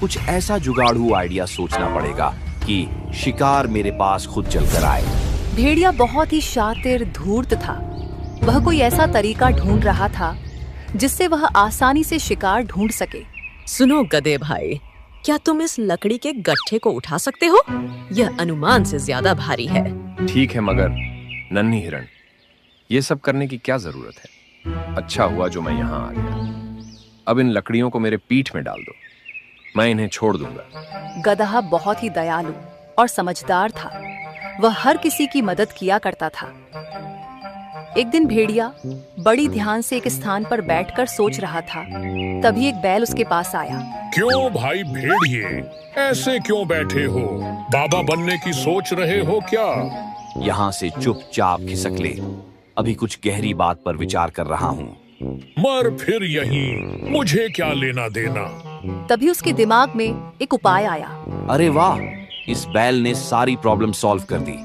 कुछ ऐसा जुगाड़ू आइडिया सोचना पड़ेगा कि शिकार मेरे पास खुद चलकर आए। भेड़िया बहुत ही शातिर धूर्त था। वह कोई ऐसा तरीका ढूंढ रहा था जिससे वह आसानी से शिकार ढूंढ सके। सुनो गधे भाई, क्या तुम इस लकड़ी के गट्ठे को उठा सकते हो? यह अनुमान से ज्यादा भारी है। ठीक है मगर नन्ही हिरण, ये सब करने की क्या जरूरत है? अच्छा हुआ जो मैं यहाँ आ गया। अब इन लकड़ियों को मेरे पीठ में डाल दो, मैं इन्हें छोड़ दूंगा। गदहा बहुत ही दयालु और समझदार था। वह हर किसी की मदद किया करता था। एक दिन भेड़िया बड़ी ध्यान से एक स्थान पर बैठकर सोच रहा था। तभी एक बैल उसके पास आया। क्यों भाई भेड़िए, ऐसे क्यों बैठे हो? बाबा बनने की सोच रहे हो क्या? यहाँ से चुपचाप खिसक ले, अभी कुछ गहरी बात पर विचार कर रहा हूँ। मर फिर यहीं, मुझे क्या लेना देना। तभी उसके दिमाग में एक उपाय आया। अरे वाह, इस बैल ने सारी प्रॉब्लम सॉल्व कर दी।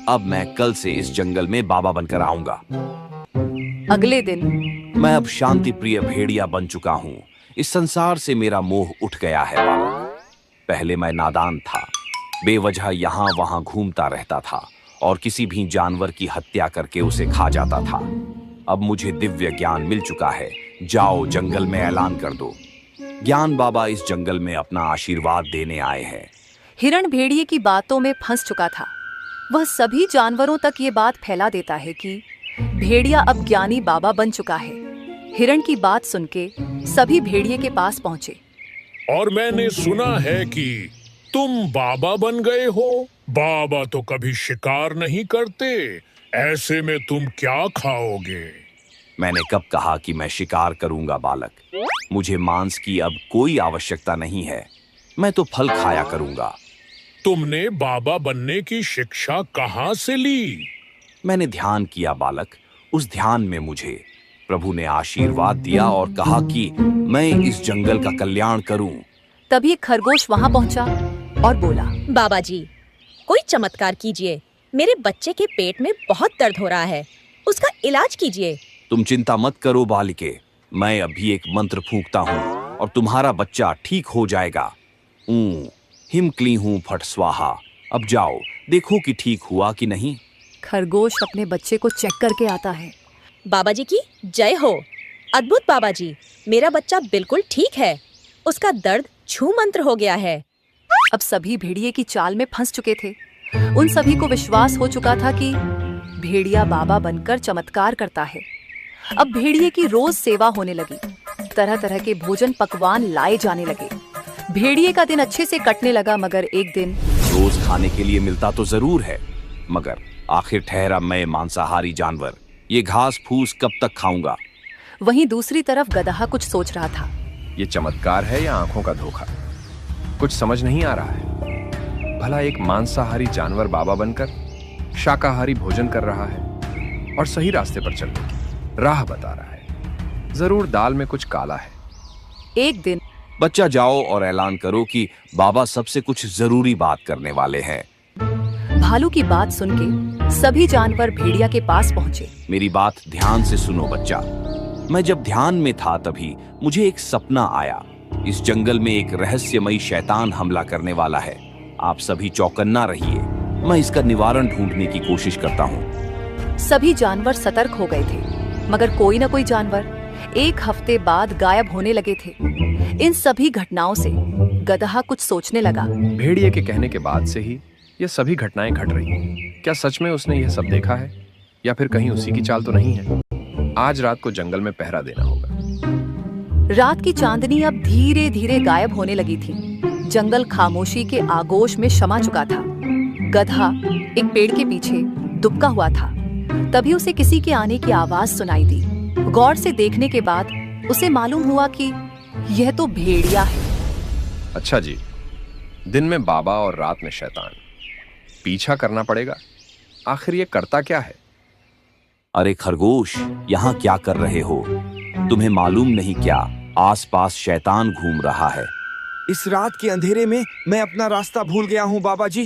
अब मैं कल से इस जंगल में बाबा बनकर आऊंगा। अगले दिन मैं अब शांति प्रिय भेड़िया बन चुका हूँ। इस संसार से मेरा मोह उठ गया है बालक। पहले मैं नादान था, बेवजह यहाँ वहां घूमता रहता था और किसी भी जानवर की हत्या करके उसे खा जाता था। अब मुझे दिव्य ज्ञान मिल चुका है। जाओ जंगल में ऐलान कर दो, ज्ञान बाबा इस जंगल में अपना आशीर्वाद देने आए हैं। हिरण भेड़िए की बातों में फंस चुका था। वह सभी जानवरों तक ये बात फैला देता है कि भेड़िया अब ज्ञानी बाबा बन चुका है। हिरण की बात सुन के सभी भेड़िए के पास पहुंचे। और मैंने सुना है कि तुम बाबा बन गए हो। बाबा तो कभी शिकार नहीं करते, ऐसे में तुम क्या खाओगे? मैंने कब कहा कि मैं शिकार करूंगा बालक? मुझे मांस की अब कोई आवश्यकता नहीं है। मैं तो फल खाया करूंगा। तुमने बाबा बनने की शिक्षा कहाँ से ली? मैंने ध्यान किया बालक। उस ध्यान में मुझे प्रभु ने आशीर्वाद दिया और कहा कि मैं इस जंगल का कल्याण करूं। तभी एक खरगोश वहां पहुंचा और बोला, बाबा जी, कोई चमत्कार कीजिए। मेरे बच्चे के पेट में बहुत दर्द हो रहा है, उसका इलाज कीजिए। तुम चिंता मत करो बालिके, मैं अभी एक मंत्र फूंकता हूँ और तुम्हारा बच्चा ठीक हो जाएगा। हिम क्ली हूँ फट स्वाहा। अब जाओ देखो कि ठीक हुआ कि नहीं। खरगोश अपने बच्चे को चेक करके आता है। बाबा जी की जय हो। अद्भुत बाबा जी, मेरा बच्चा बिल्कुल ठीक है। उसका दर्द छू मंत्र हो गया है। अब सभी भेड़िए की चाल में फंस चुके थे। उन सभी को विश्वास हो चुका था कि भेड़िया बाबा बनकर चमत्कार करता है। अब भेड़िए की रोज सेवा होने लगी। तरह तरह के भोजन पकवान लाए जाने लगे। भेड़िए का दिन अच्छे से कटने लगा। मगर एक दिन रोज खाने के लिए मिलता तो जरूर है, मगर आखिर ठहरा मैं मांसाहारी जानवर, ये घास फूस कब तक खाऊंगा? वहीं दूसरी तरफ गदहा कुछ सोच रहा था। ये चमत्कार है या आंखों का धोखा? कुछ समझ नहीं आ रहा है। भला एक मांसाहारी जानवर बाबा बनकर शाकाहारी भोजन कर रहा है और सही रास्ते पर चलने की राह बता रहा है। जरूर दाल में कुछ काला है। एक दिन बच्चा जाओ और ऐलान करो कि बाबा सबसे कुछ जरूरी बात करने वाले हैं। भालू की बात सुन के सभी जानवर भेड़िया के पास पहुंचे। मेरी बात ध्यान से सुनो बच्चा। मैं जब ध्यान में था तभी मुझे एक सपना आया। इस जंगल में एक रहस्यमयी शैतान हमला करने वाला है। आप सभी चौकन्ना रहिए, मैं इसका निवारण ढूंढने की कोशिश करता हूँ। सभी जानवर सतर्क हो गए थे, मगर कोई न कोई जानवर एक हफ्ते बाद गायब होने लगे थे। इन सभी घटनाओं से गदहा कुछ सोचने लगा। भेड़िए के कहने के बाद से ही ये सभी घटनाएं घट रही हैं। क्या सच में उसने यह सब देखा है या फिर कहीं उसी की चाल तो नहीं है? आज रात को जंगल में पहरा देना होगा। रात की चांदनी अब धीरे धीरे गायब होने लगी थी। जंगल खामोशी के आगोश में समा चुका था। गधा एक पेड़ के पीछे दुबका हुआ था। तभी उसे किसी के आने की आवाज सुनाई दी। गौर से देखने के बाद उसे मालूम हुआ कि यह तो भेड़िया है। अच्छा जी, दिन में बाबा और रात में शैतान। पीछा करना पड़ेगा। आखिर ये करता क्या है? अरे खरगोश, यहाँ क्या कर रहे हो? तुम्हें मालूम नहीं क्या आसपास शैतान घूम रहा है? इस रात के अंधेरे में मैं अपना रास्ता भूल गया हूँ बाबा जी।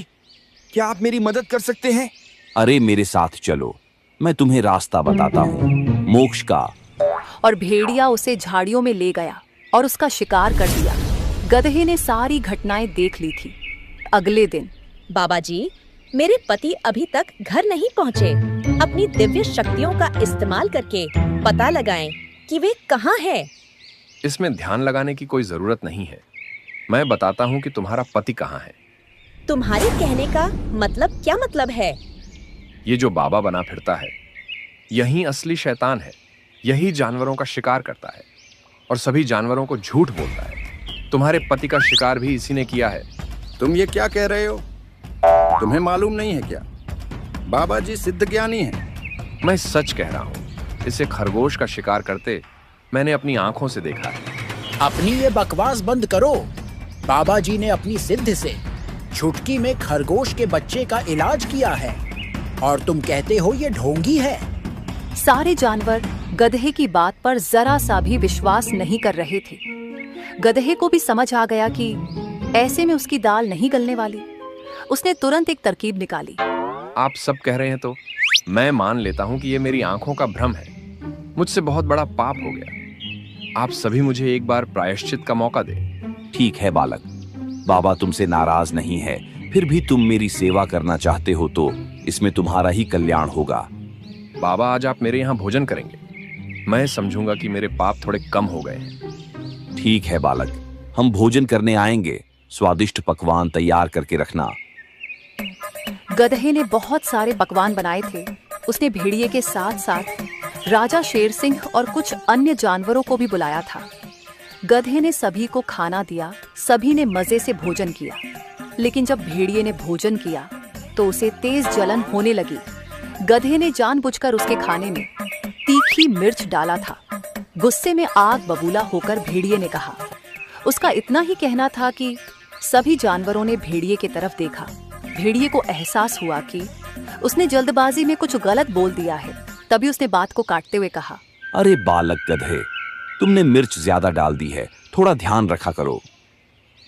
क्या आप मेरी मदद कर सकते हैं? अरे मेरे साथ चलो, मैं तुम्हें रास्ता बताता हूँ, मोक्ष का। और भेड़िया उसे झाड़ियों में ले गया और उसका शिकार कर दिया। गधे ने सारी घटनाएं देख ली थी। अगले दिन बाबा जी, मेरे पति अभी तक घर नहीं पहुँचे। अपनी दिव्य शक्तियों का इस्तेमाल करके पता लगाएं कि वे कहाँ हैं। इसमें ध्यान लगाने की कोई जरूरत नहीं है। मैं बताता हूँ कि तुम्हारा पति कहाँ है। तुम्हारे कहने का मतलब क्या मतलब है? ये जो बाबा बना फिरता है, यही असली शैतान है। यही जानवरों का शिकार करता है और सभी जानवरों को झूठ बोलता है। तुम्हारे पति का शिकार भी इसी ने किया है। तुम ये क्या कह रहे हो? तुम्हें मालूम नहीं है क्या? बाबा जी सिद्ध ज्ञानी हैं। मैं सच कह रहा हूँ। इसे खरगोश का शिकार करते मैंने अपनी आंखों से देखा है। अपनी ये बकवास बंद करो। बाबा जी ने अपनी सिद्ध से चुटकी में खरगोश के बच्चे का इलाज किया है और तुम कहते हो ये ढोंगी है। सारे जानवर गधे की बात पर जरा सा भी विश्वास नहीं कर रहे थे। गधे को भी समझ आ गया कि ऐसे में उसकी दाल नहीं गलने वाली। उसने तुरंत एक तरकीब निकाली। आप सब कह रहे हैं तो मैं मान लेता हूँ कि ये मेरी आंखों का भ्रम है। मुझसे बहुत बड़ा पाप हो गया। आप सभी मुझे एक बार प्रायश्चित का मौका दें। ठीक है बालक, बाबा तुमसे नाराज नहीं है। फिर भी तुम मेरी सेवा करना चाहते हो तो इसमें तुम्हारा ही कल्याण होगा। बाबा, आज आप मेरे यहाँ भोजन करेंगे। मैं समझूंगा कि मेरे पाप थोड़े कम हो गए हैं। ठीक है बालक, हम भोजन करने आएंगे। स्वादिष्ट पकवान तैयार करके रखना। गधे ने बहुत सारे पकवान बनाए थे। उसने भेड़िए के साथ साथ राजा शेर सिंह और कुछ अन्य जानवरों को भी बुलाया था। गधे ने सभी को खाना दिया। सभी ने मजे से भोजन किया। लेकिन जब भेड़िए ने भोजन किया तो उसे तेज जलन होने लगी। गधे ने जानबूझकर उसके खाने में तीखी मिर्च डाला था। गुस्से में आग बबूला होकर भेड़िए ने कहा। उसका इतना ही कहना था कि सभी जानवरों ने भेड़िए की तरफ देखा। भेड़िए को एहसास हुआ कि उसने जल्दबाजी में कुछ गलत बोल दिया है। तभी उसने बात को काटते हुए कहा, अरे बालक गधे, तुमने मिर्च ज्यादा डाल दी है। थोड़ा ध्यान रखा करो।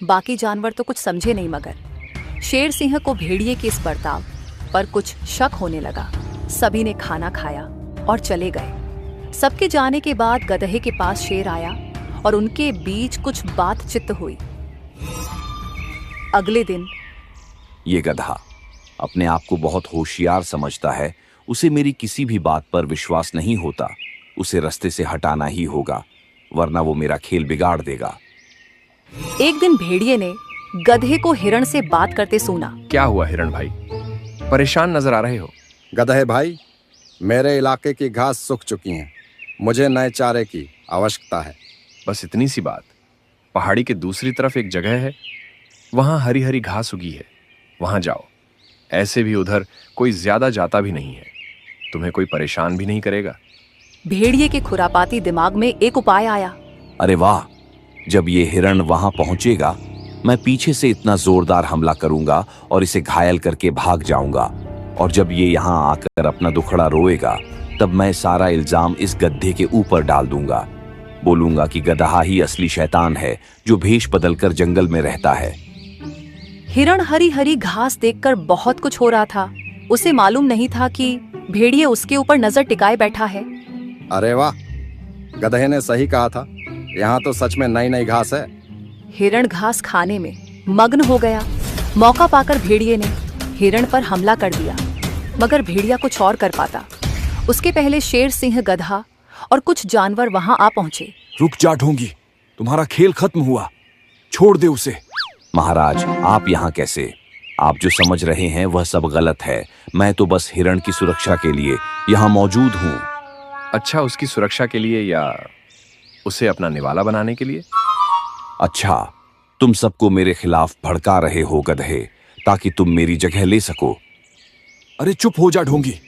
बाकी जानवर तो कुछ समझे नहीं, मगर शेर सिंह को भेड़िए के इस बर्ताव पर कुछ शक होने लगा। सभी ने खाना खाया और चले गए। सबके जाने के बाद गधे के पास शेर आया और उनके बीच कुछ बातचीत हुई। अगले दिन ये गधा अपने आप को बहुत होशियार समझता है। उसे मेरी किसी भी बात पर विश्वास नहीं होता। उसे रास्ते से हटाना ही होगा, वरना वो मेरा खेल बिगाड़ देगा। एक दिन भेड़िए ने गधे को हिरण से बात करते सुना। क्या हुआ हिरण भाई, परेशान नजर आ रहे हो? गधे भाई, मेरे इलाके की घास सूख चुकी है। मुझे नए चारे की आवश्यकता है। बस इतनी सी बात। पहाड़ी के दूसरी तरफ एक जगह है, वहां हरी हरी घास उगी है। वहां जाओ। ऐसे भी उधर कोई ज्यादा जाता भी नहीं है। तुम्हें कोई परेशान भी नहीं करेगा। भेड़िए के खुरापाती दिमाग में एक उपाय आया। अरे वाह, जब ये हिरण वहां पहुंचेगा, मैं पीछे से इतना जोरदार हमला करूंगा और इसे घायल करके भाग जाऊंगा। और जब ये यहाँ आकर अपना दुखड़ा रोएगा, तब मैं सारा इल्जाम इस गड्ढे के ऊपर डाल दूंगा। बोलूंगा कि गधा ही असली शैतान है जो भेष बदलकर जंगल में रहता है। हिरण हरी हरी घास देखकर बहुत कुछ हो रहा था। उसे मालूम नहीं था कि भेड़िए उसके ऊपर नजर टिकाए बैठा है। अरे वाह, गधे ने सही कहा था। यहाँ तो सच में नई नई घास है। हिरण घास खाने में मग्न हो गया। मौका पाकर भेड़िए ने हिरण पर हमला कर दिया, मगर भेड़िया कुछ और कर पाता। उसके पहले शेर सिंह, गधा और कुछ जानवर वहां आ पहुंचे। रुक जा ढोंगी, तुम्हारा खेल खत्म हुआ। छोड़ दे उसे। महाराज, आप यहाँ कैसे? आप जो समझ रहे हैं वह सब गलत है। मैं तो बस हिरण की सुरक्षा के लिए यहाँ मौजूद हूँ। अच्छा, उसकी सुरक्षा के लिए या उसे अपना निवाला बनाने के लिए? अच्छा, तुम सबको मेरे खिलाफ भड़का रहे हो गधे, ताकि तुम मेरी जगह ले सको। अरे चुप हो जा ढोंगी।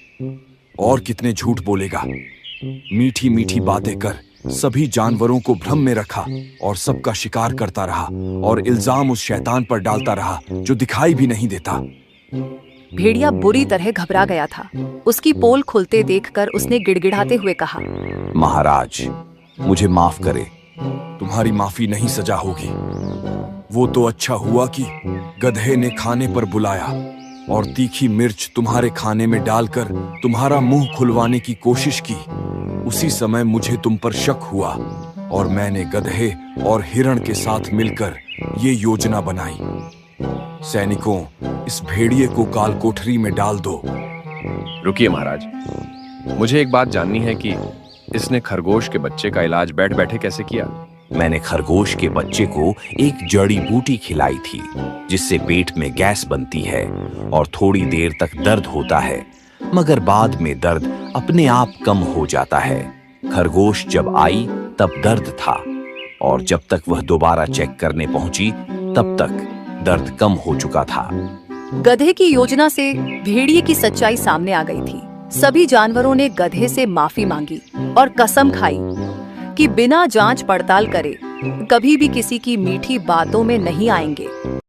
और कितने झूठ बोलेगा। मीठी मीठी बातें कर सभी जानवरों को भ्रम में रखा और सबका शिकार करता रहा और इल्जाम उस शैतान पर डालता रहा जो दिखाई भी नहीं देता। भेड़िया बुरी तरह घबरा गया था। उसकी पोल खुलते देखकर उसने गिड़गिड़ाते हुए कहा, महाराज, मुझे माफ करे। तुम्हारी माफी नहीं सजा होगी। वो तो अच्छा हुआ कि गधे ने खाने पर बुलाया और तीखी मिर्च तुम्हारे खाने में डालकर तुम्हारा मुंह खुलवाने की कोशिश की। उसी समय मुझे तुम पर शक हुआ और मैंने गधे और हिरण के साथ मिलकर ये योजना बनाई। सैनिकों, इस भेड़िए को काल कोठरी में डाल दो। रुकिए महाराज, मुझे एक बात जाननी है कि इसने खरगोश के बच्चे का इलाज बैठ बैठे कैसे किया? मैंने खरगोश के बच्चे को एक जड़ी बूटी खिलाई थी, जिससे पेट में गैस बनती है और थोड़ी देर तक दर्द होता है, मगर बाद में दर्द अपने आप कम हो जाता है। खरगोश जब आई तब दर्द था, और जब तक वह दोबारा चेक करने पहुंची तब तक दर्द कम हो चुका था। गधे की योजना से भेड़िए की सच्चाई सामने आ गई थी। सभी जानवरों ने गधे से माफी मांगी और कसम खाई कि बिना जांच पड़ताल करे कभी भी किसी की मीठी बातों में नहीं आएंगे।